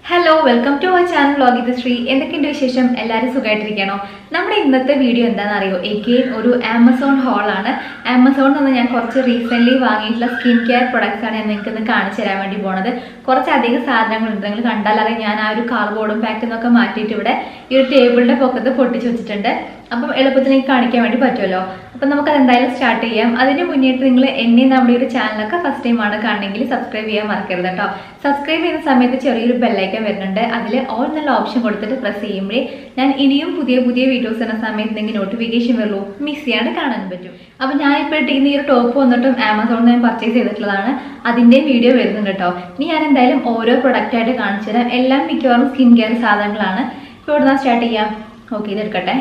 Hello welcome to our channel vlog ഇത് ശ്രീ. എന്തൊക്കെയുണ്ട് വിശേഷം? എല്ലാവരും സുഖമായിട്ടിരിക്കണോ? നമ്മുടെ ഇന്നത്തെ വീഡിയോ എന്താണെന്ന് അറിയോ? എഗെയിൻ ഒരു ആമസോൺ ഹോളാണ്. ആമസോണിൽ നിന്ന് ഞാൻ കുറച്ച് റീസെൻ്റ്ലി വാങ്ങിയിട്ടുള്ള സ്കിൻ കെയർ പ്രൊഡക്ട്സ് ആണ് ഞാൻ നിങ്ങൾക്ക് ഇന്ന് കാണിച്ചു തരാൻ വേണ്ടി പോണത്. കുറച്ചധികം സാധനങ്ങളുണ്ട്. നിങ്ങൾ കണ്ടാലറിയാം ഞാൻ ആ ഒരു കാർഡ്ബോർഡും പാക്കിൽ നിന്നൊക്കെ മാറ്റിയിട്ട് ഇവിടെ ഈ ഒരു ടേബിളിൻ്റെ പൊക്കത്ത് പൊട്ടിച്ച് വെച്ചിട്ടുണ്ട്. അപ്പം എളുപ്പത്തിന് കാണിക്കാൻ വേണ്ടി പറ്റുമല്ലോ. അപ്പം നമുക്കത് എന്തായാലും സ്റ്റാർട്ട് ചെയ്യാം. അതിന് മുന്നേറ്റ് നിങ്ങൾ എന്നെ നമ്മുടെ ഒരു ചാനലൊക്കെ ഫസ്റ്റ് ടൈം ആണ് കാണണമെങ്കിൽ സബ്സ്ക്രൈബ് ചെയ്യാൻ മറക്കരുത് കേട്ടോ. സബ്സ്ക്രൈബ് ചെയ്യുന്ന സമയത്ത് ചെറിയൊരു ബെല്ലൈക്കൻ വരുന്നുണ്ട്. അതിൽ ഓൾ എന്നുള്ള ഓപ്ഷൻ കൊടുത്തിട്ട് പ്രസ് ചെയ്യുമ്പോഴേ ഞാൻ ഇനിയും പുതിയ പുതിയ വീഡിയോസ് എന്ന സമയത്ത് നിങ്ങൾക്ക് നോട്ടിഫിക്കേഷൻ വരുള്ളൂ, മിസ് ചെയ്യാണ്ട് കാണാൻ പറ്റും. അപ്പം ഞാനിപ്പോൾ ഇട്ടിരിക്കുന്ന ഈ ഒരു ടോപ്പ് വന്നിട്ടും ആമസോണിൽ ഞാൻ പർച്ചേസ് ചെയ്തിട്ടുള്ളതാണ്. അതിൻ്റെ വീഡിയോ വരുന്നുണ്ട് കേട്ടോ. ഇനി ഞാൻ എന്തായാലും ഓരോ പ്രൊഡക്റ്റായിട്ട് കാണിച്ചു തരാം. എല്ലാം മിക്കവാറും സ്കിൻ കെയർ സാധനങ്ങളാണ്. ഇപ്പോൾ ഇവിടെ നിന്ന് സ്റ്റാർട്ട് ചെയ്യാം. ഓക്കെ, ഇതെടുക്കട്ടെ.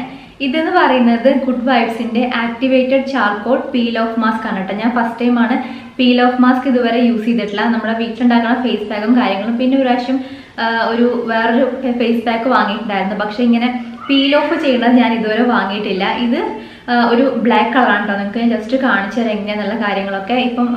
ഇതെന്ന് പറയുന്നത് ഗുഡ് വൈബ്സിന്റെ activated charcoal peel off mask ആണ് കേട്ടോ. ഞാൻ ഫസ്റ്റ് ടൈമാണ് പീൽ ഓഫ് മാസ്ക് ഇതുവരെ യൂസ് ചെയ്തിട്ടില്ല. നമ്മുടെ വീട്ടിലുണ്ടാക്കുന്ന ഫേസ് പാക്കും കാര്യങ്ങളും പിന്നെ ഒരു പ്രാവശ്യം വേറൊരു ഫേസ് പാക്ക് വാങ്ങിയിട്ടുണ്ടായിരുന്നു. പക്ഷെ ഇങ്ങനെ പീൽ ഓഫ് ചെയ്യുന്നത് ഞാൻ ഇതുവരെ വാങ്ങിയിട്ടില്ല. ഇത് ഒരു ബ്ലാക്ക് കളറാണ് കേട്ടോ. നിങ്ങൾക്ക് ഞാൻ ജസ്റ്റ് കാണിച്ചു തരാം എങ്ങനെയാന്നുള്ള കാര്യങ്ങളൊക്കെ. ഇപ്പം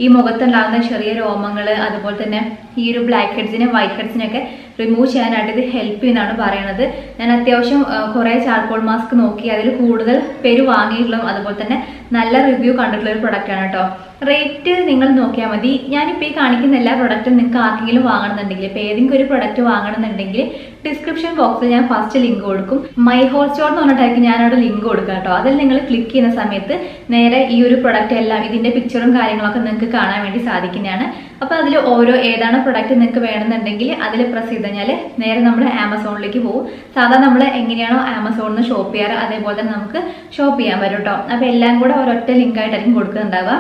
ഈ മുഖത്തുണ്ടാകുന്ന ചെറിയ രോമങ്ങൾ അതുപോലെ തന്നെ ഈ ഒരു ബ്ലാക്ക് ഹെഡ്സിനെ വൈറ്റ് ഹെഡ്സിനൊക്കെ റിമൂവ് ചെയ്യാനായിട്ട് ഇത് ഹെൽപ്പ് ചെയ്യുന്നതാണ് പറയണത്. ഞാൻ അത്യാവശ്യം കുറേ ചാർക്കോൾ മാസ്ക് നോക്കി അതിൽ കൂടുതൽ പേര് വാങ്ങിയിട്ടുള്ളതും അതുപോലെ തന്നെ നല്ല റിവ്യൂ കണ്ടിട്ടുള്ള ഒരു പ്രൊഡക്റ്റാണ് കേട്ടോ. റേറ്റ് നിങ്ങൾ നോക്കിയാൽ മതി. ഞാനിപ്പോൾ ഈ കാണിക്കുന്ന എല്ലാ പ്രൊഡക്റ്റും നിങ്ങൾക്ക് ആർക്കെങ്കിലും വാങ്ങണമെന്നുണ്ടെങ്കിൽ ഇപ്പോൾ ഏതെങ്കിലും ഒരു പ്രൊഡക്റ്റ് വാങ്ങണമെന്നുണ്ടെങ്കിൽ ഡിസ്ക്രിപ്ഷൻ ബോക്സിൽ ഞാൻ ഫസ്റ്റ് ലിങ്ക് കൊടുക്കും. മൈ ഹോൾ സ്റ്റോർ എന്ന് പറഞ്ഞിട്ടായിരിക്കും ഞാനവിടെ ലിങ്ക് കൊടുക്കാം കേട്ടോ. അതിൽ നിങ്ങൾ ക്ലിക്ക് ചെയ്യുന്ന സമയത്ത് നേരെ ഈ ഒരു പ്രൊഡക്റ്റ് എല്ലാം ഇതിൻ്റെ പിക്ചറും കാര്യങ്ങളൊക്കെ നിങ്ങൾക്ക് കാണാൻ വേണ്ടി സാധിക്കുന്നതാണ്. അപ്പോൾ അതിൽ ഓരോ ഏതാണ് പ്രൊഡക്റ്റ് നിങ്ങൾക്ക് വേണമെന്നുണ്ടെങ്കിൽ അതിൽ പ്രസ് ചെയ്ത് കഴിഞ്ഞാൽ നേരെ നമ്മൾ ആമസോണിലേക്ക് പോകും. സാധാരണ നമ്മൾ എങ്ങനെയാണോ ആമസോണിൽ നിന്ന് ഷോപ്പ് ചെയ്യാറ് അതേപോലെ തന്നെ നമുക്ക് ഷോപ്പ് ചെയ്യാൻ വരും കേട്ടോ. അപ്പോൾ എല്ലാം കൂടെ ഒരൊറ്റ ലിങ്കായിട്ടായിരിക്കും കൊടുക്കുന്നുണ്ടാവുക.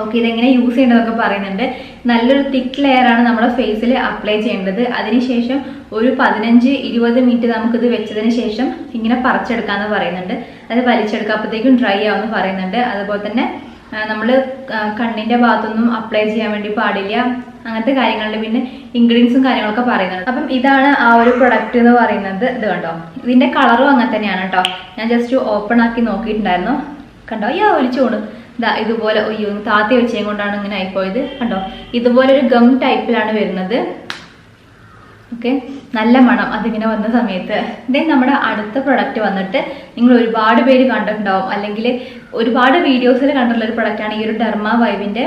ഓക്കെ, ഇതെങ്ങനെ യൂസ് ചെയ്യേണ്ടതൊക്കെ പറയുന്നുണ്ട്. നല്ലൊരു തിക്ക് ലെയറാണ് നമ്മുടെ ഫേസിൽ അപ്ലൈ ചെയ്യേണ്ടത്. അതിനുശേഷം ഒരു 15-20 മിനിറ്റ് നമുക്കിത് വെച്ചതിന് ശേഷം ഇങ്ങനെ പറിച്ചെടുക്കാമെന്ന് പറയുന്നുണ്ട്. അത് വലിച്ചെടുക്കുക, അപ്പോഴത്തേക്കും ഡ്രൈ ആവുമെന്ന് പറയുന്നുണ്ട്. അതുപോലെ തന്നെ നമ്മൾ കണ്ണിൻ്റെ ഭാഗത്തൊന്നും അപ്ലൈ ചെയ്യാൻ വേണ്ടി പാടില്ല, അങ്ങനത്തെ കാര്യങ്ങളിൽ പിന്നെ ഇൻഗ്രീഡിയൻസും കാര്യങ്ങളൊക്കെ പറയുന്നുണ്ട്. അപ്പം ഇതാണ് ആ ഒരു പ്രൊഡക്റ്റ് എന്ന് പറയുന്നത്. ഇത് കണ്ടോ, ഇതിൻ്റെ കളറും അങ്ങനെ തന്നെയാണ് കേട്ടോ. ഞാൻ ജസ്റ്റ് ഓപ്പൺ ആക്കി നോക്കിയിട്ടുണ്ടായിരുന്നു. കണ്ടോ, ഒലിച്ചോണ് ഇതാ ഇതുപോലെ താത്തി വെച്ചതും കൊണ്ടാണ് ഇങ്ങനെ ആയിപ്പോയത്. കണ്ടോ, ഇതുപോലെ ഒരു ഗം ടൈപ്പിലാണ് വരുന്നത്. ഓക്കെ, നല്ല മണം അതിങ്ങനെ വന്ന സമയത്ത്. ദെൻ നമ്മുടെ അടുത്ത പ്രൊഡക്റ്റ് വന്നിട്ട് നിങ്ങൾ ഒരുപാട് പേര് കണ്ടിട്ടുണ്ടാവും, അല്ലെങ്കിൽ ഒരുപാട് വീഡിയോസിൽ കണ്ടിട്ടുള്ള ഒരു പ്രൊഡക്റ്റാണ് ഈ ഒരു ഡെർമ വൈബിൻ്റെ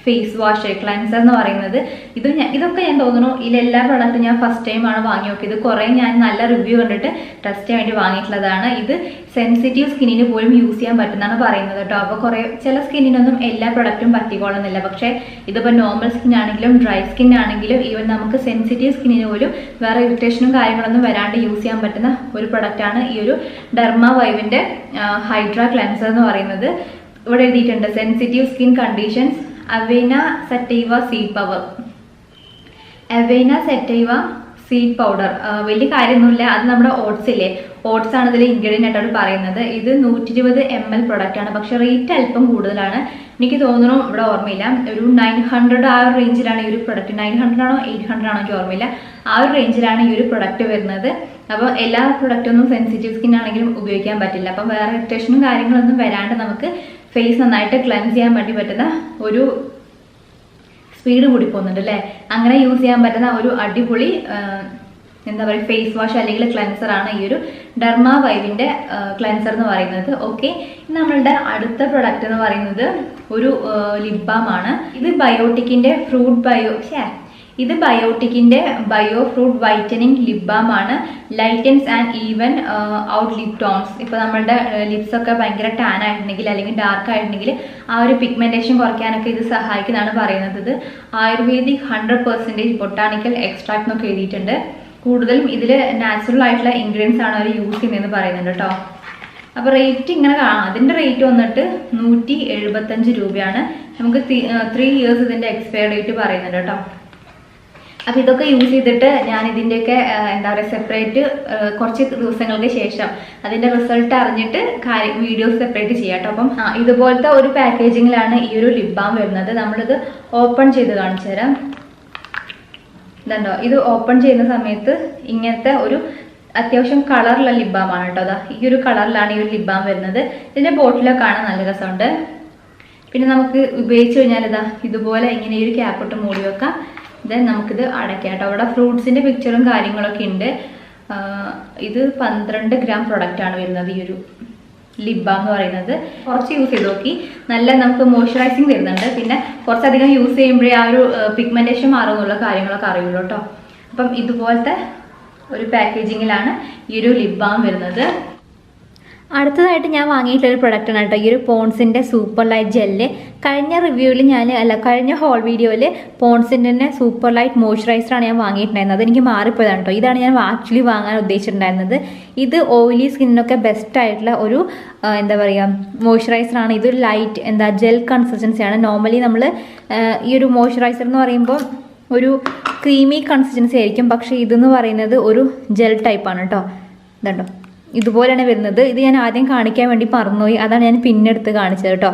ഫേസ് വാഷ് ക്ലൻസർ എന്ന് പറയുന്നത്. ഇതൊക്കെ ഞാൻ തോന്നുന്നു ഇതിലെല്ലാ പ്രൊഡക്റ്റും ഞാൻ ഫസ്റ്റ് ടൈമാണ് വാങ്ങി നോക്കിയത്. കുറേ ഞാൻ നല്ല റിവ്യൂ കണ്ടിട്ട് ടെസ്റ്റ് ചെയ്യാൻ വേണ്ടി വാങ്ങിയിട്ടുള്ളതാണ്. ഇത് സെൻസിറ്റീവ് സ്കിന്നിന് പോലും യൂസ് ചെയ്യാൻ പറ്റുന്നതാണ് പറയുന്നത് കേട്ടോ. അപ്പോൾ ചില സ്കിന്നിനൊന്നും എല്ലാ പ്രൊഡക്റ്റും പറ്റിക്കൊള്ളുന്നില്ല. പക്ഷേ ഇതിപ്പോൾ നോർമൽ സ്കിൻ ആണെങ്കിലും ഡ്രൈ സ്കിൻ ആണെങ്കിലും ഈവൻ നമുക്ക് സെൻസിറ്റീവ് സ്കിന്നിന് പോലും വേറെ ഇറിറ്റേഷനും കാര്യങ്ങളൊന്നും വരാണ്ട് യൂസ് ചെയ്യാൻ പറ്റുന്ന ഒരു പ്രൊഡക്റ്റാണ് ഈ ഒരു ഡെർമ വൈബിൻ്റെ ഹൈഡ്ര ക്ലൻസർ എന്ന് പറയുന്നത്. ഇവിടെ എഴുതിയിട്ടുണ്ട് sensitive skin conditions avena sativa seed power. Avena sativa seed powder വലിയ കാര്യമൊന്നുമില്ല. അത് നമ്മുടെ ഓട്സ് ഇല്ലേ, ഓട്സ് ആണ് ഇതിൽ ഇൻഗ്രീഡിയൻ്റ് ആയിട്ടാണ് പറയുന്നത്. ഇത് 120 ml പ്രൊഡക്റ്റ് ആണ്. പക്ഷെ റേറ്റ് അല്പം കൂടുതലാണ്. എനിക്ക് തോന്നുന്നു, ഇവിടെ ഓർമ്മയില്ല, ഒരു 900 ആ ഒരു റേഞ്ചിലാണ് ഈ ഒരു പ്രൊഡക്റ്റ്. 900 ആണോ 800 ആണോ എനിക്ക് ഓർമ്മയില്ല. ആ ഒരു റേഞ്ചിലാണ് ഈ ഒരു പ്രൊഡക്റ്റ് വരുന്നത്. അപ്പോൾ എല്ലാ പ്രൊഡക്റ്റൊന്നും സെൻസിറ്റീവ് സ്കിൻ ആണെങ്കിലും ഉപയോഗിക്കാൻ പറ്റില്ല. അപ്പം വേറെ ഇറിറ്റേഷനും കാര്യങ്ങളൊന്നും വരാണ്ട് നമുക്ക് ഫേസ് നന്നായിട്ട് ക്ലെൻസ് ചെയ്യാൻ വേണ്ടി പറ്റുന്ന ഒരു സ്പീഡ് കൂടി പോകുന്നുണ്ട് അല്ലേ. അങ്ങനെ യൂസ് ചെയ്യാൻ പറ്റുന്ന ഒരു അടിപൊളി എന്താ പറയുക ഫേസ് വാഷ് അല്ലെങ്കിൽ ക്ലെൻസർ ആണ് ഈ ഒരു ഡെർമ വൈബിൻ്റെ ക്ലെൻസർ എന്ന് പറയുന്നത്. ഓക്കെ, നമ്മളുടെ അടുത്ത പ്രൊഡക്റ്റ് എന്ന് പറയുന്നത് ഒരു ലിപ് ബാം ആണ്. ഇത് ബയോട്ടിക്കിൻ്റെ bio fruit whitening lip balm ആണ്. Lightens and even out lip tones. ഇപ്പോൾ നമ്മളുടെ ലിപ്സ് ഒക്കെ ഭയങ്കര ടാൻ ആയിട്ടുണ്ടെങ്കിൽ അല്ലെങ്കിൽ ഡാർക്ക് ആയിട്ടുണ്ടെങ്കിൽ ആ ഒരു പിഗ്മെന്റേഷൻ കുറയ്ക്കാനൊക്കെ ഇത് സഹായിക്കുന്നതാണ് പറയുന്നത്. ഇത് ആയുർവേദിക് 100% ബൊട്ടാണിക്കൽ എക്സ്ട്രാക്ട് എന്നൊക്കെ എഴുതിയിട്ടുണ്ട്. കൂടുതലും ഇതിൽ നാച്ചുറൽ ആയിട്ടുള്ള ഇൻഗ്രീഡിയൻസ് ആണ് അവർ യൂസ് ചെയ്യുന്നതെന്ന് പറയുന്നുണ്ട് കേട്ടോ. അപ്പോൾ റേറ്റ് ഇങ്ങനെ കാണാം. അതിൻ്റെ റേറ്റ് വന്നിട്ട് 175 രൂപയാണ്. നമുക്ക് 3 ഇയേഴ്സ് ഇതിൻ്റെ എക്സ്പയർ ഡേറ്റ് പറയുന്നുണ്ട് കേട്ടോ. അപ്പോൾ ഇതൊക്കെ യൂസ് ചെയ്തിട്ട് ഞാൻ ഇതിൻ്റെയൊക്കെ എന്താ പറയുക സെപ്പറേറ്റ് കുറച്ച് ദിവസങ്ങൾക്ക് ശേഷം അതിൻ്റെ റിസൾട്ട് അറിഞ്ഞിട്ട് വീഡിയോസ് സെപ്പറേറ്റ് ചെയ്യാം കേട്ടോ. അപ്പം ഇതുപോലത്തെ ഒരു പാക്കേജിങ്ങിലാണ് ഈ ഒരു ലിപ് ബാം വരുന്നത്. നമ്മളിത് ഓപ്പൺ ചെയ്ത് കാണിച്ചു തരാം. ഇതുണ്ടോ, ഇത് ഓപ്പൺ ചെയ്യുന്ന സമയത്ത് ഇങ്ങനത്തെ ഒരു അത്യാവശ്യം കളറുള്ള ലിപ് ബാം ആണ് കേട്ടോ. അതാ ഈ ഒരു കളറിലാണ് ഈ ഒരു ലിപ് ബാം വരുന്നത്. ഇതിൻ്റെ ബോട്ടിലൊക്കെ കാണാൻ നല്ല രസമുണ്ട്. പിന്നെ നമുക്ക് ഉപയോഗിച്ച് കഴിഞ്ഞാൽ ഇതാ ഇതുപോലെ ഇങ്ങനെ ഈ ഒരു ക്യാപ്പിട്ട് മൂടി വെക്കാം. ദെൻ നമുക്കിത് അടയ്ക്കാം കേട്ടോ. അവിടെ ഫ്രൂട്ട്സിൻ്റെ പിക്ചറും കാര്യങ്ങളൊക്കെ ഉണ്ട്. ഇത് 12 ഗ്രാം പ്രൊഡക്റ്റാണ് വരുന്നത്. ഈ ഒരു ലിപ് ബാം എന്ന് പറയുന്നത് കുറച്ച് യൂസ് ചെയ്ത് നോക്കി, നല്ല നമുക്ക് മോയ്സ്ചറൈസിങ് വരുന്നുണ്ട്. പിന്നെ കുറച്ചധികം യൂസ് ചെയ്യുമ്പോഴേ ആ ഒരു പിഗ്മെൻറ്റേഷൻ മാറുന്നുള്ള കാര്യങ്ങളൊക്കെ അറിയുള്ളൂ കേട്ടോ. അപ്പം ഇതുപോലത്തെ ഒരു പാക്കേജിങ്ങിലാണ് ഈ ഒരു ലിപ് ബാം വരുന്നത്. അടുത്തതായിട്ട് ഞാൻ വാങ്ങിയിട്ടുള്ളൊരു പ്രൊഡക്റ്റാണ് കേട്ടോ ഈ ഒരു പോൺസിൻ്റെ സൂപ്പർ ലൈറ്റ് ജെല്ല്. കഴിഞ്ഞ റിവ്യൂവിൽ കഴിഞ്ഞ ഹോൾ വീഡിയോയിൽ പോൺസിൻ്റെ തന്നെ സൂപ്പർ ലൈറ്റ് മോയ്സ്ചറൈസറാണ് ഞാൻ വാങ്ങിയിട്ടുണ്ടായിരുന്നത്. അതെനിക്ക് മാറിപ്പോയതാണ് കേട്ടോ. ഇതാണ് ഞാൻ ആക്ച്വലി വാങ്ങാൻ ഉദ്ദേശിച്ചിട്ടുണ്ടായിരുന്നത്. ഇത് ഓയിലി സ്കിന്നിനൊക്കെ ബെസ്റ്റ് ആയിട്ടുള്ള ഒരു എന്താ പറയുക മോയ്സ്ചറൈസറാണ്. ഇതൊരു ലൈറ്റ് ജെൽ കൺസിസ്റ്റൻസിയാണ്. നോർമലി നമ്മൾ ഈ ഒരു മോയ്സ്ചറൈസർ എന്ന് പറയുമ്പോൾ ഒരു ക്രീമി കൺസിസ്റ്റൻസി ആയിരിക്കും, പക്ഷേ ഇതെന്ന് പറയുന്നത് ഒരു ജെൽ ടൈപ്പാണ് കേട്ടോ. ഇതുണ്ടോ, ഇതുപോലെയാണ് വരുന്നത്. ഇത് ഞാൻ ആദ്യം കാണിക്കാൻ വേണ്ടി മറന്നുപോയി, അതാണ് ഞാൻ പിന്നെടുത്ത് കാണിച്ചത് കേട്ടോ.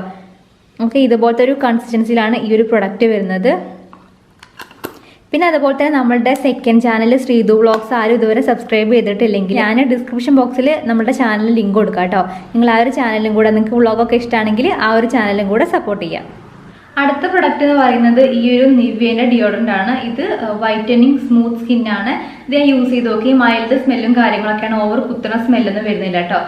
ഓക്കെ, ഇതുപോലത്തെ ഒരു കൺസിസ്റ്റൻസിയിലാണ് ഈ ഒരു പ്രൊഡക്റ്റ് വരുന്നത്. പിന്നെ അതുപോലെ തന്നെ നമ്മളുടെ സെക്കൻഡ് ചാനൽ ശ്രീതു വ്ളോഗ്സ് ആരും ഇതുവരെ സബ്സ്ക്രൈബ് ചെയ്തിട്ടില്ലെങ്കിൽ ഞാൻ ഡിസ്ക്രിപ്ഷൻ ബോക്സിൽ നമ്മുടെ ചാനലിൽ ലിങ്ക് കൊടുക്കാം കേട്ടോ. നിങ്ങൾ ആ ഒരു ചാനലും കൂടെ, നിങ്ങൾക്ക് വ്ളോഗൊക്കെ ഇഷ്ടമാണെങ്കിൽ ആ ഒരു ചാനലും കൂടെ സപ്പോർട്ട് ചെയ്യാം. അടുത്ത പ്രൊഡക്റ്റ് എന്ന് പറയുന്നത് ഈ ഒരു നിവ്യേൻ്റെ ഡിയോഡറൻ്റ് ആണ്. ഇത് വൈറ്റനിങ് സ്മൂത്ത് സ്കിന്നാണ്. ഇത് ഞാൻ യൂസ് ചെയ്ത് നോക്കി. മൈൽഡ് സ്മെല്ലും കാര്യങ്ങളൊക്കെയാണ്, ഓവർ കുത്തുന്ന സ്മെല്ലൊന്നും വരുന്നില്ല കേട്ടോ.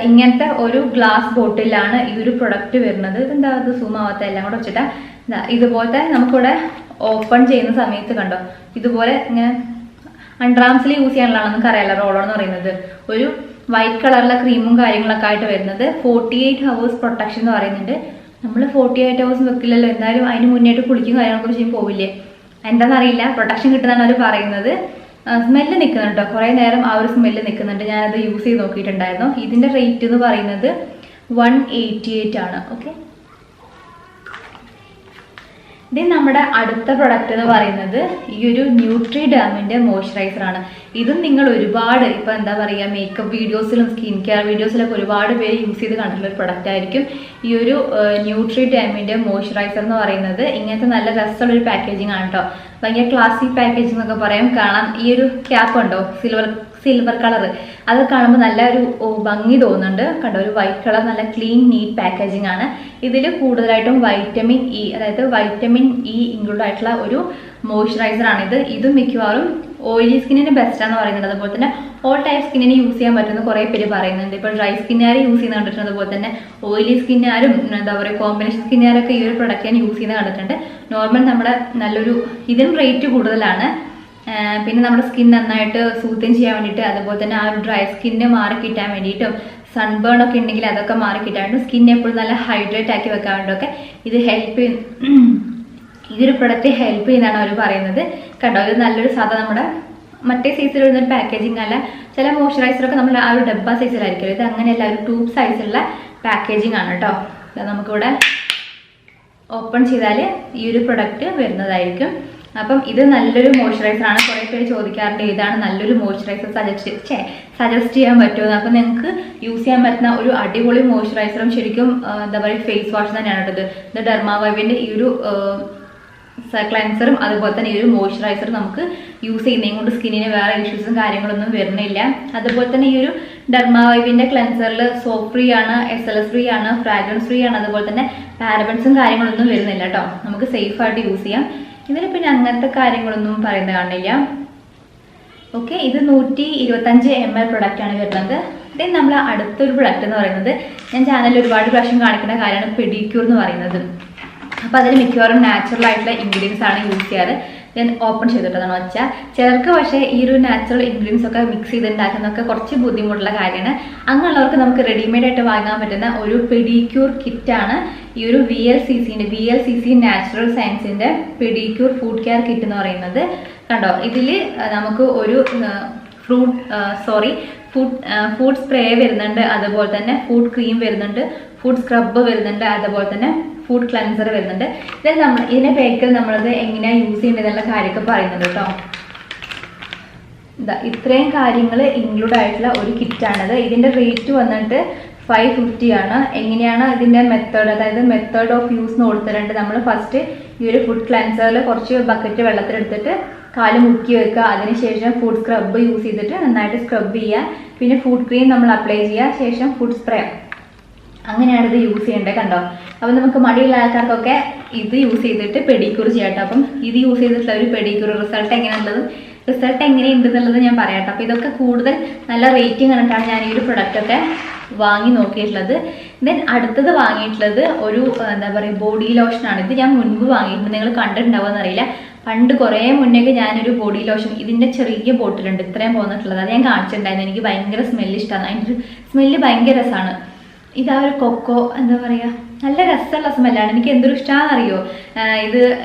ഇങ്ങനത്തെ ഒരു ഗ്ലാസ് ബോട്ടിലാണ് ഈ ഒരു പ്രൊഡക്റ്റ് വരുന്നത്. ഇതെന്താ അത് സൂം ആവാത്ത, എല്ലാം കൂടെ വെച്ചിട്ടാ. ഇതുപോലത്തെ നമുക്കിവിടെ ഓപ്പൺ ചെയ്യുന്ന സമയത്ത് കണ്ടോ, ഇതുപോലെ ഇങ്ങനെ അണ്ടർആംസിൽ യൂസ് ചെയ്യാനുള്ളതാണ്. നമുക്ക് അറിയാലോ റോളോൺ എന്ന് പറയുന്നത്. ഒരു വൈറ്റ് കളറിലെ ക്രീമും കാര്യങ്ങളൊക്കെ ആയിട്ട് വരുന്നത്. 48 hours പ്രൊട്ടക്ഷൻ എന്ന് പറയുന്നുണ്ട്. നമ്മൾ 48 hours വെക്കില്ലല്ലോ, എന്തായാലും അതിന് മുന്നേറ്റ് കുളിക്കും കാര്യങ്ങളൊക്കെ ചെയ്യുമ്പോൾ പോവില്ലേ, എന്താണെന്നറിയില്ല. പ്രൊട്ടക്ഷൻ കിട്ടുന്നതാണ് അവർ പറയുന്നത്. സ്മെല്ല് നിൽക്കുന്നുണ്ട് കേട്ടോ, കുറേ നേരം ആ ഒരു സ്മെല്ല് നിൽക്കുന്നുണ്ട്. ഞാനത് യൂസ് ചെയ്ത് നോക്കിയിട്ടുണ്ടായിരുന്നു. ഇതിൻ്റെ റേറ്റ് എന്ന് പറയുന്നത് 188 ആണ്. ഓക്കെ, ഇത് നമ്മുടെ അടുത്ത പ്രൊഡക്റ്റ് എന്ന് പറയുന്നത് ഈ ഒരു ന്യൂട്രിഡേമിൻ്റെ മോയ്സ്ചറൈസറാണ്. ഇതും നിങ്ങൾ ഒരുപാട് ഇപ്പോൾ എന്താ പറയുക മേക്കപ്പ് വീഡിയോസിലും സ്കിൻ കെയർ വീഡിയോസിലൊക്കെ ഒരുപാട് പേര് യൂസ് ചെയ്ത് കണ്ടിട്ടുള്ള ഒരു പ്രൊഡക്റ്റ് ആയിരിക്കും ഈ ഒരു ന്യൂട്രിഡേമിൻ്റെ മോയ്സ്ചറൈസർ എന്ന് പറയുന്നത്. ഇങ്ങനത്തെ നല്ല രസമുള്ളൊരു പാക്കേജിങ് ആണ് കേട്ടോ. ഭയങ്കര ക്ലാസി പാക്കേജിംഗ് എന്നൊക്കെ പറയാം. കാണാൻ ഈ ഒരു ക്യാപ്പ് ഉണ്ടോ, സിൽവർ കളർ, അത് കാണുമ്പോൾ നല്ല ഒരു ഭംഗി തോന്നുന്നുണ്ട് കണ്ടോ. ഒരു വൈറ്റ് കളർ നല്ല ക്ലീൻ നീറ്റ് പാക്കേജിംഗ് ആണ്. ഇതിൽ കൂടുതലായിട്ടും വൈറ്റമിൻ ഇ, അതായത് വൈറ്റമിൻ ഇ ഇൻക്ലൂഡ് ആയിട്ടുള്ള ഒരു മോയ്സ്ചറൈസർ ആണിത്. ഇത് മിക്കവാറും ഓയിലി സ്കിന്നിന് ബെസ്റ്റാന്ന് പറയുന്നുണ്ട്. അതുപോലെ തന്നെ ഓൾ ടൈപ്പ് സ്കിന്നിന് യൂസ് ചെയ്യാൻ പറ്റുന്ന കുറേ പേര് പറയുന്നുണ്ട്. ഇപ്പോൾ ഡ്രൈ സ്കിന്നുകാർ യൂസ് ചെയ്യുന്ന കണ്ടിട്ടുണ്ട്. അതുപോലെ തന്നെ ഓയിലി സ്കിന്നുകാരും എന്താ പറയുക കോമ്പിനേഷൻ സ്കിന്നുകാരൊക്കെ ഈ ഒരു പ്രൊഡക്റ്റ് ഞാൻ യൂസ് ചെയ്യുന്നത് കണ്ടിട്ടുണ്ട്. നോർമൽ നമ്മുടെ നല്ലൊരു ഇതിനും റേറ്റ് കൂടുതലാണ്. പിന്നെ നമ്മുടെ സ്കിൻ നന്നായിട്ട് സൂത്തിങ് ചെയ്യാൻ വേണ്ടിയിട്ട്, അതുപോലെ തന്നെ ആ ഒരു ഡ്രൈ സ്കിന്ന് മാറി കിട്ടാൻ വേണ്ടിയിട്ടും, സൺബേൺ ഒക്കെ ഉണ്ടെങ്കിൽ അതൊക്കെ മാറി കിട്ടാൻ വേണ്ടി, സ്കിൻ എപ്പോഴും നല്ല ഹൈഡ്രേറ്റ് ആക്കി വെക്കാൻ വേണ്ടിയൊക്കെ ഇത് ഹെൽപ്പ് ചെയ്യും. ഇതൊരു പ്രൊഡക്റ്റ് ഹെൽപ്പ് ചെയ്യുന്നതാണ് അവർ പറയുന്നത് കണ്ടോ. ഇത് നല്ലൊരു സാധാ നമ്മുടെ മറ്റേ സൈസിൽ വരുന്നൊരു പാക്കേജിങ് അല്ല. ചില മോയ്സ്ചറൈസറൊക്കെ നമ്മൾ ആ ഒരു ഡബ്ബ സൈസിലായിരിക്കും. ഇത് അങ്ങനെയല്ല, ഒരു ട്യൂബ് സൈസിലുള്ള പാക്കേജിങ് ആണ് കേട്ടോ. നമുക്കിവിടെ ഓപ്പൺ ചെയ്താൽ ഈ ഒരു പ്രൊഡക്റ്റ് വരുന്നതായിരിക്കും. അപ്പം ഇത് നല്ലൊരു മോയ്സ്ചറൈസറാണ്. കുറേ പേര് ചോദിക്കാറുണ്ട് ഇതാണ് നല്ലൊരു മോയ്സ്ചറൈസർ സജസ്റ്റ് ചെയ്യാൻ പറ്റുമോ. അപ്പം നിങ്ങൾക്ക് യൂസ് ചെയ്യാൻ പറ്റുന്ന ഒരു അടിപൊളി മോയ്സ്ചറൈസറും ശരിക്കും എന്താ പറയുക ഫേസ് വാഷ് തന്നെയാണ് കേട്ടത്. ഇത് ഡെർമാവൈവിൻ്റെ ഈ ഒരു ക്ലെൻസറും അതുപോലെ തന്നെ ഈ ഒരു മോയ്സ്ചറൈസർ നമുക്ക് യൂസ് ചെയ്യുന്നതും കൊണ്ട് സ്കിന്നിന് വേറെ ഇഷ്യൂസും കാര്യങ്ങളൊന്നും വരുന്നില്ല. അതുപോലെ തന്നെ ഈ ഒരു ഡെർമാവൈവിൻ്റെ ക്ലെൻസറിൽ സോപ്പ് ഫ്രീ ആണ്, SLS ഫ്രീ ആണ്, ഫ്രാഗ്രൻസ് ഫ്രീ ആണ്. അതുപോലെ തന്നെ പാരബൻസും കാര്യങ്ങളൊന്നും വരുന്നില്ല കേട്ടോ. നമുക്ക് സേഫായിട്ട് യൂസ് ചെയ്യാം. ഇതിന് പിന്നെ അങ്ങനത്തെ കാര്യങ്ങളൊന്നും പറയുന്നത് കാണില്ല. ഓക്കെ, ഇത് 125 ml പ്രൊഡക്റ്റ് ആണ് വരുന്നത്. ദെൻ നമ്മൾ അടുത്തൊരു പ്രൊഡക്റ്റ് എന്ന് പറയുന്നത് ഞാൻ ചാനലിൽ ഒരുപാട് പ്രാവശ്യം കാണിക്കുന്ന കാര്യമാണ് പെഡിക്യൂർ എന്ന് പറയുന്നത്. അപ്പോൾ അതിൽ മിക്കവാറും നാച്ചുറൽ ആയിട്ടുള്ള ഇൻഗ്രീഡിയൻസ് ആണ് യൂസ് ചെയ്യാറ്. ഞാൻ ഓപ്പൺ ചെയ്തിട്ടതാണ് വെച്ചാൽ ചിലർക്ക് പക്ഷേ ഈ ഒരു നാച്ചുറൽ ഇൻഗ്രീഡിയൻസ് ഒക്കെ മിക്സ് ചെയ്തുണ്ടാക്കുന്നതൊക്കെ കുറച്ച് ബുദ്ധിമുട്ടുള്ള കാര്യമാണ്. അങ്ങനെയുള്ളവർക്ക് നമുക്ക് റെഡിമെയ്ഡ് ആയിട്ട് വാങ്ങാൻ പറ്റുന്ന ഒരു പെഡിക്യൂർ കിറ്റാണ് ഈ ഒരു VLCC നാച്ചുറൽ സയൻസിൻ്റെ പെഡിക്യൂർ ഫുഡ് കെയർ കിറ്റ് എന്ന് പറയുന്നത്. കണ്ടോ, ഇതിൽ നമുക്ക് ഒരു ഫുഡ് സ്പ്രേ വരുന്നുണ്ട്, അതുപോലെ തന്നെ ഫുഡ് ക്രീം വരുന്നുണ്ട്, ഫുഡ് സ്ക്രബ് വരുന്നുണ്ട്, അതുപോലെ തന്നെ ഫുഡ് ക്ലെൻസർ വരുന്നുണ്ട്. ഇതിന്റെ പേക്കിൽ നമ്മളത് എങ്ങനെയാണ് യൂസ് ചെയ്യേണ്ടതെന്നുള്ള കാര്യമൊക്കെ പറയുന്നുണ്ട് കേട്ടോ. ഇത്രയും കാര്യങ്ങൾ ഇൻക്ലൂഡ് ആയിട്ടുള്ള ഒരു കിറ്റാണിത്. ഇതിന്റെ റേറ്റ് വന്നിട്ട് 550 ആണ്. എങ്ങനെയാണ് ഇതിന്റെ മെത്തേഡ്, അതായത് മെത്തേഡ് ഓഫ് യൂസ് കൊടുത്തിട്ടുണ്ട്. നമ്മൾ ഫസ്റ്റ് ഈ ഒരു ഫുഡ് ക്ലെൻസറിൽ കുറച്ച് ബക്കറ്റ് വെള്ളത്തിലെടുത്തിട്ട് കാല് മുക്കി വെക്കുക. അതിനുശേഷം ഫുഡ് സ്ക്രബ് യൂസ് ചെയ്തിട്ട് നന്നായിട്ട് സ്ക്രബ് ചെയ്യുക. പിന്നെ ഫുഡ് ക്രീം നമ്മൾ അപ്ലൈ ചെയ്യുക. ശേഷം ഫുഡ് സ്പ്രേ അങ്ങനെയാണ് ഇത് യൂസ് ചെയ്യേണ്ടത് കണ്ടോ. അപ്പം നമുക്ക് മടിയുള്ള ആൾക്കാർക്കൊക്കെ ഇത് യൂസ് ചെയ്തിട്ട് പെഡിക്യൂർ ചെയ്യാട്ടോ. അപ്പം ഇത് യൂസ് ചെയ്തിട്ടുള്ള ഒരു പെഡിക്യൂർ റിസൾട്ട് എങ്ങനെയുണ്ടെന്നുള്ളത് ഞാൻ പറയാട്ടോ. അപ്പോൾ ഇതൊക്കെ കൂടുതൽ നല്ല റേറ്റിംഗ് കണ്ടിട്ടാണ് ഞാൻ ഈ ഒരു പ്രൊഡക്റ്റൊക്കെ വാങ്ങി നോക്കിയിട്ടുള്ളത്. ദെൻ അടുത്തത് വാങ്ങിയിട്ടുള്ളത് ഒരു എന്താ പറയുക ബോഡി ലോഷനാണ്. ഇത് ഞാൻ മുൻപ് വാങ്ങിയിട്ടുണ്ട്, നിങ്ങൾ കണ്ടിട്ടുണ്ടാവുമെന്ന് അറിയില്ല. പണ്ട് കുറേ മുന്നേക്ക് ഞാനൊരു ബോഡി ലോഷൻ ഇതിൻ്റെ ചെറിയ ബോട്ടിലുണ്ട് ഇത്രയും പോന്നിട്ടുള്ളത്, അത് ഞാൻ കാണിച്ചിട്ടുണ്ടായിരുന്നു. എനിക്ക് ഭയങ്കര സ്മെല്ല് ഇഷ്ടമാണ്, അതിൻ്റെ ഒരു സ്മെല്ല് ഭയങ്കര രസമാണ്. ഇതാ ഒരു കൊക്കോ എന്താ പറയുക നല്ല രസമുള്ള സ്മെല്ലാണ്, എനിക്ക് എന്തൊരു ഇഷ്ടമാണെന്നറിയോ.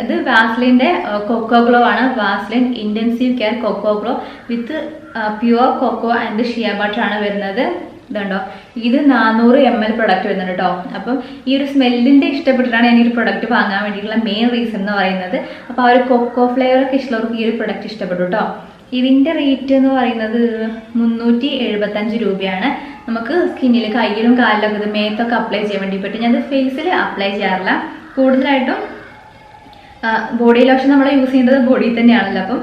ഇത് വാസ്ലിൻ്റെ കൊക്കോ ഗ്ലോ ആണ്. Vaseline intensive care cocoa glow with pure cocoa and shea butter ആണ് വരുന്നത്. ഇതുണ്ടോ, ഇത് 400 ml പ്രൊഡക്റ്റ് വരുന്നുണ്ട് കേട്ടോ. അപ്പം ഈ ഒരു സ്മെല്ലിൻ്റെ ഇഷ്ടപ്പെട്ടിട്ടാണ് ഞാൻ ഈ ഒരു പ്രൊഡക്റ്റ് വാങ്ങാൻ വേണ്ടിയിട്ടുള്ള മെയിൻ റീസൺ എന്ന് പറയുന്നത്. അപ്പോൾ ആ ഒരു കൊക്കോ ഫ്ലേവറൊക്കെ ഇഷ്ടമുള്ളവർക്ക് ഈ ഒരു പ്രൊഡക്റ്റ് ഇഷ്ടപ്പെട്ടു കേട്ടോ. ഇതിൻ്റെ റേറ്റ് എന്ന് പറയുന്നത് 375 രൂപയാണ്. നമുക്ക് സ്കിന്നിൽ കയ്യിലും കാലിലൊക്കെ ഇത് മേത്തൊക്കെ അപ്ലൈ ചെയ്യാൻ വേണ്ടി പറ്റും. ഞാനത് ഫേസിൽ അപ്ലൈ ചെയ്യാറില്ല, കൂടുതലായിട്ടും ബോഡി ലോഷൻ നമ്മൾ യൂസ് ചെയ്യേണ്ടത് ബോഡിയിൽ തന്നെയാണല്ലോ. അപ്പം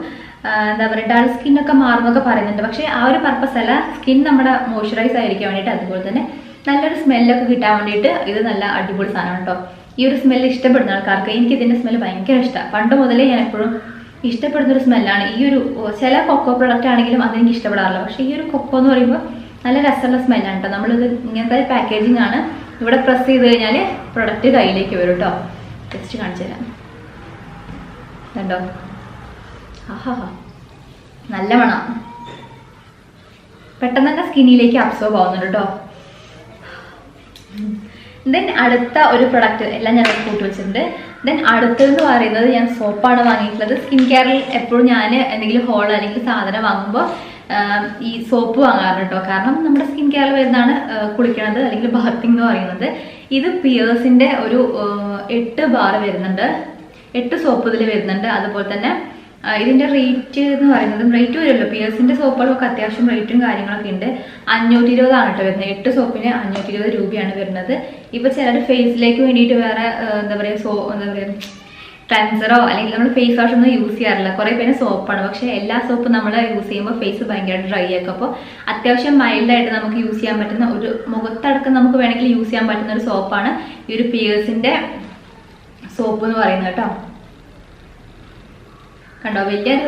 എന്താ പറയുക ഡൾ സ്കിന്നൊക്കെ മാറുന്നൊക്കെ പറയുന്നുണ്ട്, പക്ഷേ ആ ഒരു പർപ്പസ് അല്ല, സ്കിൻ നമ്മുടെ മോയ്സ്ചറൈസ് ആയിരിക്കാൻ വേണ്ടിയിട്ട് അതുപോലെ തന്നെ നല്ലൊരു സ്മെല്ലൊക്കെ കിട്ടാൻ വേണ്ടിയിട്ട് ഇത് നല്ല അടിപൊളി സാധനമാണ് കേട്ടോ. ഈ ഒരു സ്മെല്ല് ഇഷ്ടപ്പെടുന്ന ആൾക്കാർക്ക്, എനിക്ക് ഇതിൻ്റെ സ്മെല്ല് ഭയങ്കര ഇഷ്ടമാണ്. പണ്ട് മുതലേ ഞാൻ എപ്പോഴും ഇഷ്ടപ്പെടുന്നൊരു സ്മെല്ലാണ്. ഈ ഒരു ചില കൊക്കോ പ്രൊഡക്റ്റ് ആണെങ്കിലും അതെനിക്ക് ഇഷ്ടപ്പെടാറില്ല, പക്ഷേ ഈ ഒരു കൊക്കോ എന്ന് പറയുമ്പോൾ നല്ല രസമുള്ള സ്മെല്ലാണ് കേട്ടോ. നമ്മളിത് ഇങ്ങനത്തെ പാക്കേജിങ് ആണ്. ഇവിടെ പ്രസ് ചെയ്ത് കഴിഞ്ഞാൽ പ്രൊഡക്റ്റ് കയ്യിലേക്ക് വരും കേട്ടോ. ജസ്റ്റ് കാണിച്ചു തരാം, കണ്ടോ. ആഹാ, നല്ല മണം, പെട്ടെന്ന് തന്നെ സ്കിന്നിലേക്ക് അബ്സോർബ് ആവുന്നുണ്ട് കേട്ടോ. ദെൻ അടുത്ത ഒരു പ്രൊഡക്റ്റ് എല്ലാം ഞാൻ കൂട്ടി വെച്ചിട്ടുണ്ട്. ദെൻ അടുത്തതെന്ന് പറയുന്നത് ഞാൻ സോപ്പാണ് വാങ്ങിയിട്ടുള്ളത്. സ്കിൻ കെയറിൽ എപ്പോഴും ഞാൻ എന്തെങ്കിലും ഹോൾ അല്ലെങ്കിൽ സാധനം വാങ്ങുമ്പോൾ ഈ സോപ്പ് വാങ്ങാറുണ്ട് കേട്ടോ. കാരണം നമ്മുടെ സ്കിൻ കെയറിൽ വരുന്നതാണ് കുളിക്കണത് അല്ലെങ്കിൽ ബാത്തിങ് എന്ന് പറയുന്നത്. ഇത് പിയേഴ്സിൻ്റെ ഒരു 8 ബാർ വരുന്നുണ്ട്, 8 സോപ്പ് ഇതിൽ വരുന്നുണ്ട്. അതുപോലെ തന്നെ ഇതിൻ്റെ റേറ്റ് എന്ന് പറയുന്നത് റേറ്റ് വരുമല്ലോ, പിയേഴ്സിൻ്റെ സോപ്പുകളൊക്കെ അത്യാവശ്യം റേറ്റും കാര്യങ്ങളൊക്കെ ഉണ്ട്. 520 ആണ് കേട്ടോ വരുന്നത്. 8 സോപ്പിന് 520 രൂപയാണ് വരുന്നത്. ഇപ്പോൾ ചിലർ ഫേസിലേക്ക് വേണ്ടിയിട്ട് വേറെ എന്താ പറയുക ക്ലൻസറോ അല്ലെങ്കിൽ നമ്മൾ ഫേസ് വാഷ് ഒന്നും യൂസ് ചെയ്യാറില്ല. കുറേ പേര് സോപ്പാണ്, പക്ഷേ എല്ലാ സോപ്പും നമ്മൾ യൂസ് ചെയ്യുമ്പോൾ ഫേസ് ഭയങ്കരമായിട്ട് ഡ്രൈ ആക്കും. അപ്പോൾ അത്യാവശ്യം മൈൽഡായിട്ട് നമുക്ക് യൂസ് ചെയ്യാൻ പറ്റുന്ന ഒരു മുഖത്തടക്കം നമുക്ക് വേണമെങ്കിൽ യൂസ് ചെയ്യാൻ പറ്റുന്ന ഒരു സോപ്പാണ് ഈ ഒരു പിയേഴ്സിൻ്റെ സോപ്പ് എന്ന് പറയുന്നത് കേട്ടോ. കണ്ടോ, വലിയൊരു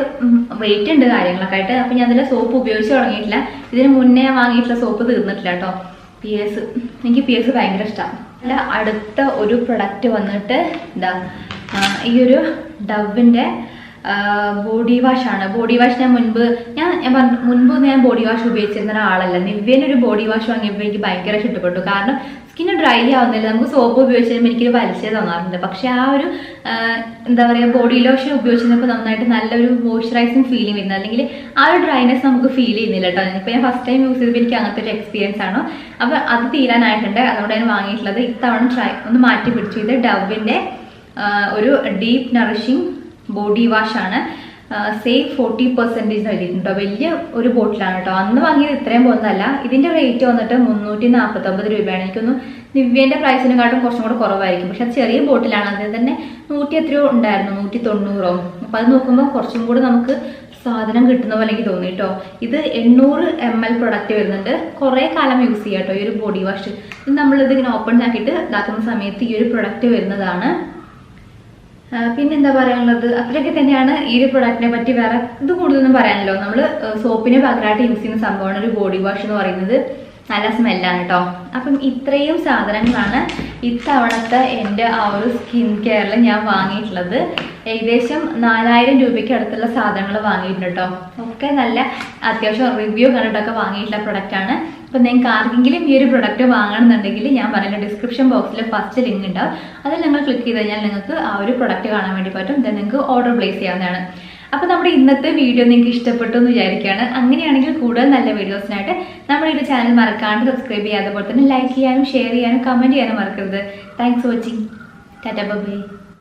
വെയിറ്റ് ഉണ്ട് കാര്യങ്ങളൊക്കെ ആയിട്ട്. അപ്പം ഞാൻ അതിലെ സോപ്പ് ഉപയോഗിച്ച് തുടങ്ങിയിട്ടില്ല. ഇതിന് മുന്നേ വാങ്ങിയിട്ടുള്ള സോപ്പ് തീർന്നിട്ടില്ല കേട്ടോ. എനിക്ക് പിയേഴ്സ് ഭയങ്കര ഇഷ്ടമാണ്. അല്ല, അടുത്ത ഒരു പ്രൊഡക്റ്റ് വന്നിട്ട് എന്താ ഈ ഒരു ഡവിൻ്റെ ബോഡി വാഷാണ്. ബോഡി വാഷ് ഞാൻ മുൻപ് ഞാൻ ബോഡി വാഷ് ഉപയോഗിച്ചിരുന്ന ഒരാളല്ല. നിവ്യേനൊരു ബോഡി വാഷ് വാങ്ങിയപ്പോൾ എനിക്ക് ഭയങ്കര ഇഷ്ടപ്പെട്ടു. കാരണം സ്കിന്ന് ഡ്രൈ ആവുന്നില്ല, നമുക്ക് സോപ്പ് ഉപയോഗിച്ച് കഴിയുമ്പോൾ എനിക്കൊരു വലിച്ചേ തോന്നാറുണ്ട്. പക്ഷേ ആ ഒരു എന്താ പറയുക ബോഡി ലോഷൻ ഉപയോഗിച്ചപ്പോൾ നന്നായിട്ട് നല്ലൊരു മോയ്സ്ചറൈസിങ് ഫീലിംഗ് വരുന്നത്, അല്ലെങ്കിൽ ആ ഒരു ഡ്രൈനെസ് നമുക്ക് ഫീൽ ചെയ്യുന്നില്ല കേട്ടോ. ഇപ്പോൾ ഞാൻ ഫസ്റ്റ് ടൈം യൂസ് ചെയ്തപ്പോൾ എനിക്ക് അങ്ങനത്തെ ഒരു എക്സ്പീരിയൻസ് ആണ്. അപ്പോൾ അത് തീരാനായിട്ടുണ്ട്, അതുകൊണ്ട് ഞാൻ വാങ്ങിയിട്ടുള്ളത്. ഇത്തവണ ഒന്ന് മാറ്റി പിടിച്ചു. ഇത് ഡവിൻ്റെ ഒരു ഡീപ്പ് നറിഷിങ് ബോഡി വാഷ് ആണ്. സേവ് 40% എഴുതിയിട്ടുണ്ടോ. വലിയ ഒരു ബോട്ടിലാണ് കേട്ടോ. അന്ന് വാങ്ങിയത് ഇത്രയും പോകുന്നതല്ല. ഇതിൻ്റെ റേറ്റ് വന്നിട്ട് 349 രൂപയാണ്. എനിക്കൊന്ന് നിവ്യേൻ്റെ പ്രൈസിനെക്കാട്ടും കുറച്ചും കൂടെ കുറവായിരിക്കും, പക്ഷെ അത് ചെറിയ ബോട്ടിലാണ്. അതിൽ തന്നെ 100 എത്രയോ ഉണ്ടായിരുന്നു, 190. അപ്പോൾ അത് നോക്കുമ്പോൾ കുറച്ചും കൂടെ നമുക്ക് സാധനം കിട്ടുന്ന പോലെ എനിക്ക് തോന്നി കേട്ടോ. ഇത് 800 ml പ്രൊഡക്റ്റ് വരുന്നുണ്ട്. കുറേ കാലം യൂസ് ചെയ്യാം കേട്ടോ ഈ ഒരു ബോഡി വാഷ്. ഇത് നമ്മളിത് ഇങ്ങനെ ഓപ്പൺ ആക്കിയിട്ട് ഇതാക്കുന്ന സമയത്ത് ഈ ഒരു പ്രൊഡക്റ്റ് വരുന്നതാണ്. പിന്നെന്താ പറയാനുള്ളത്, അത്രയൊക്കെ തന്നെയാണ് ഈ ഒരു പ്രൊഡക്റ്റിനെ പറ്റി. വേറെ ഇത് കൂടുതലൊന്നും പറയാനല്ലോ. നമ്മൾ സോപ്പിന് പകരമായിട്ട് യൂസ് ചെയ്യുന്ന സംഭവമാണ് ഒരു ബോഡി വാഷ് എന്ന് പറയുന്നത്. നല്ല സ്മെല്ലാണ് കേട്ടോ. അപ്പം ഇത്രയും സാധനങ്ങളാണ് ഇത്തവണത്തെ എൻ്റെ ആ ഒരു സ്കിൻ കെയറിൽ ഞാൻ വാങ്ങിയിട്ടുള്ളത്. ഏകദേശം 4000 രൂപയ്ക്ക് അടുത്തുള്ള സാധനങ്ങൾ വാങ്ങിയിട്ടുണ്ട് കേട്ടോ. ഒക്കെ നല്ല അത്യാവശ്യം റിവ്യൂ കണ്ടിട്ടൊക്കെ വാങ്ങിയിട്ടുള്ള പ്രൊഡക്റ്റാണ്. അപ്പം നിങ്ങൾക്ക് ആർക്കെങ്കിലും ഈ ഒരു പ്രൊഡക്റ്റ് വാങ്ങണമെന്നുണ്ടെങ്കിൽ ഞാൻ പറയുന്ന ഡിസ്ക്രിപ്ഷൻ ബോക്സിൽ ഫസ്റ്റ് ലിങ്ക് ഉണ്ടാവും. അതിൽ നിങ്ങൾ ക്ലിക്ക് ചെയ്ത് കഴിഞ്ഞാൽ നിങ്ങൾക്ക് ആ ഒരു പ്രൊഡക്റ്റ് കാണാൻ വേണ്ടി പറ്റും. ദെൻ നിങ്ങൾക്ക് ഓർഡർ പ്ലേസ് ചെയ്യാവുന്നതാണ്. അപ്പോൾ നമ്മുടെ ഇന്നത്തെ വീഡിയോ നിങ്ങൾക്ക് ഇഷ്ടപ്പെട്ടു എന്ന് വിചാരിക്കുകയാണ്. അങ്ങനെയാണെങ്കിൽ കൂടുതൽ നല്ല വീഡിയോസിനായിട്ട് നമ്മുടെ ഈ ചാനൽ മറക്കാണ്ട് സബ്സ്ക്രൈബ് ചെയ്യുക. അതുപോലെ തന്നെ ലൈക്ക് ചെയ്യാനും ഷെയർ ചെയ്യാനും കമൻറ്റ് ചെയ്യാനും മറക്കരുത്. Thanks for watching. Tata bye.